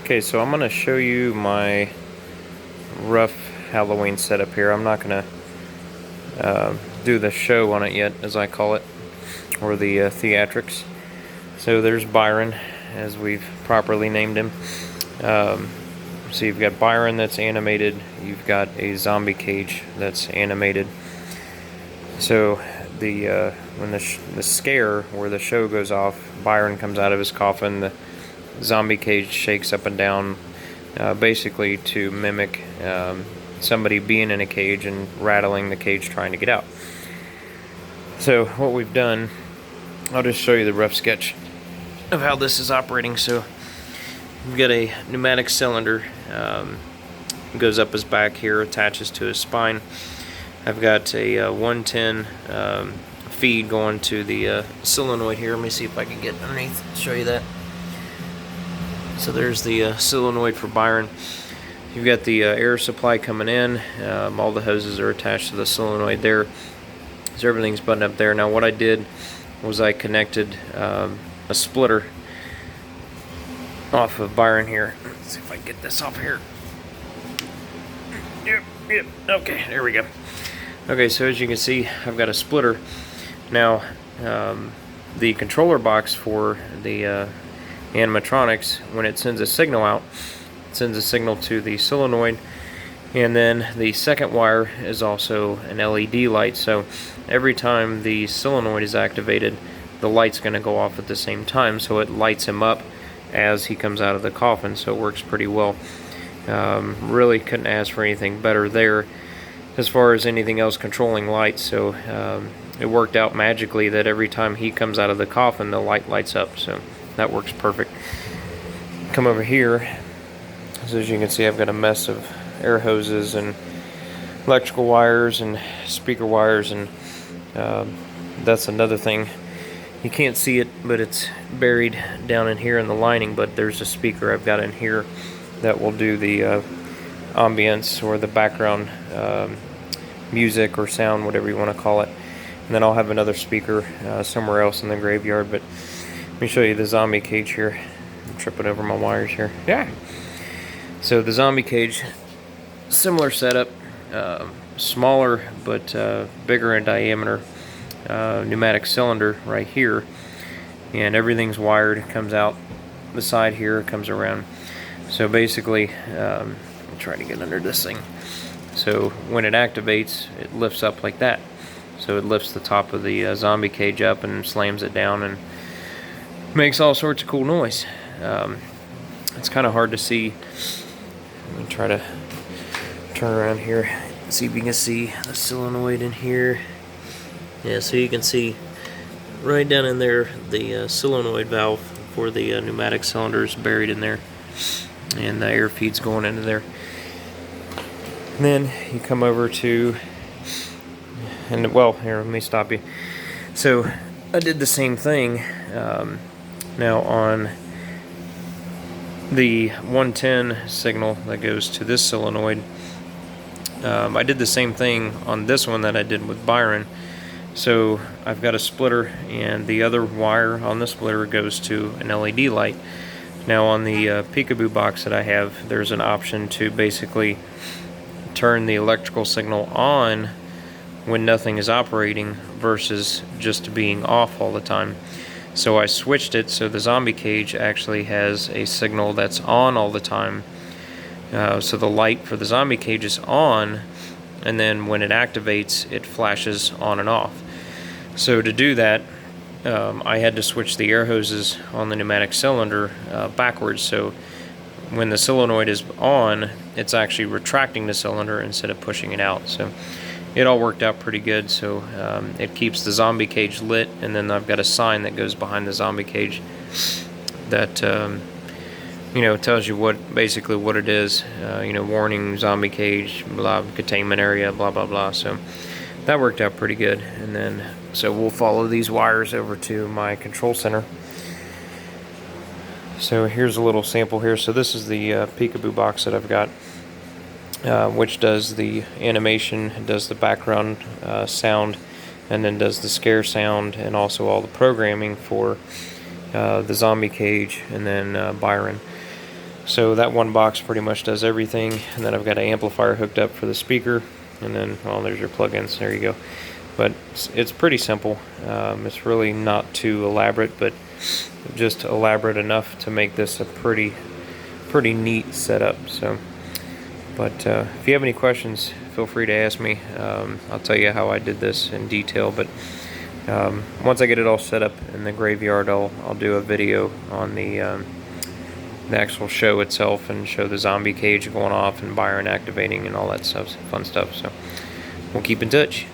Okay, so I'm going to show you my rough Halloween setup here. I'm not going to do the show on it yet, as I call it, or the theatrics. So there's Byron, as we've properly named him. So you've got Byron that's animated, you've got a zombie cage that's animated. So when the scare where the show goes off, Byron comes out of his coffin, the zombie cage shakes up and down, basically to mimic somebody being in a cage and rattling the cage trying to get out. So what we've done, I'll just show you the rough sketch of how this is operating. So we've got a pneumatic cylinder, goes up his back here, attaches to his spine. I've got a 110 feed going to the solenoid here. Let me see if I can get underneath and show you that. So there's the solenoid for Byron. You've got the air supply coming in. All the hoses are attached to the solenoid there. So everything's buttoned up there. Now what I did was I connected a splitter off of Byron here. Let's see if I can get this off here. Yep. Okay, there we go. Okay, so as you can see, I've got a splitter. Now, the controller box for the animatronics, when it sends a signal out, it sends a signal to the solenoid, and then the second wire is also an LED light. So every time the solenoid is activated, the light's going to go off at the same time, so it lights him up as he comes out of the coffin. So it works pretty well. Really couldn't ask for anything better there as far as anything else controlling lights. So it worked out magically that every time he comes out of the coffin, the light lights up. So that works perfect. Come over here. So as you can see, I've got a mess of air hoses and electrical wires and speaker wires, and that's another thing. You can't see it, but it's buried down in here in the lining, but there's a speaker I've got in here that will do the ambience or the background music or sound, whatever you want to call it. And then I'll have another speaker somewhere else in the graveyard. But let me show you the zombie cage here. I'm tripping over my wires here. Yeah. So the zombie cage, similar setup, smaller but bigger in diameter, pneumatic cylinder right here, and everything's wired. It comes out the side here, it comes around. So basically, I'll try to get under this thing. So when it activates, it lifts up like that. So it lifts the top of the zombie cage up and slams it down and makes all sorts of cool noise. It's kind of hard to see. Let me try to turn around here, see if you can see the solenoid in here. Yeah, so you can see right down in there the solenoid valve for the pneumatic cylinder is buried in there, and the air feed's going into there. And then you come over to, and well, here, let me stop you. So I did the same thing. Now on the 110 signal that goes to this solenoid, I did the same thing on this one that I did with Byron. So I've got a splitter, and the other wire on the splitter goes to an LED light. Now on the peekaboo box that I have, there's an option to basically turn the electrical signal on when nothing is operating versus just being off all the time. So I switched it so the zombie cage actually has a signal that's on all the time. So the light for the zombie cage is on, and then when it activates, it flashes on and off. So to do that, I had to switch the air hoses on the pneumatic cylinder backwards. So when the solenoid is on, it's actually retracting the cylinder instead of pushing it out. So it all worked out pretty good. So it keeps the zombie cage lit, and then I've got a sign that goes behind the zombie cage that tells you basically what it is. Warning, zombie cage, blah, containment area, blah blah blah. So that worked out pretty good. And then so we'll follow these wires over to my control center. So here's a little sample here. So this is the peekaboo box that I've got, which does the animation, does the background sound, and then does the scare sound, and also all the programming for the zombie cage, and then Byron. So that one box pretty much does everything, and then I've got an amplifier hooked up for the speaker, and then, well, there's your plugins. There you go. But it's pretty simple. It's really not too elaborate, but just elaborate enough to make this a pretty neat setup. So, but if you have any questions, feel free to ask me. I'll tell you how I did this in detail. But once I get it all set up in the Graveyard, I'll do a video on the actual show itself and show the zombie cage going off and Byron activating and all that stuff, fun stuff. So we'll keep in touch.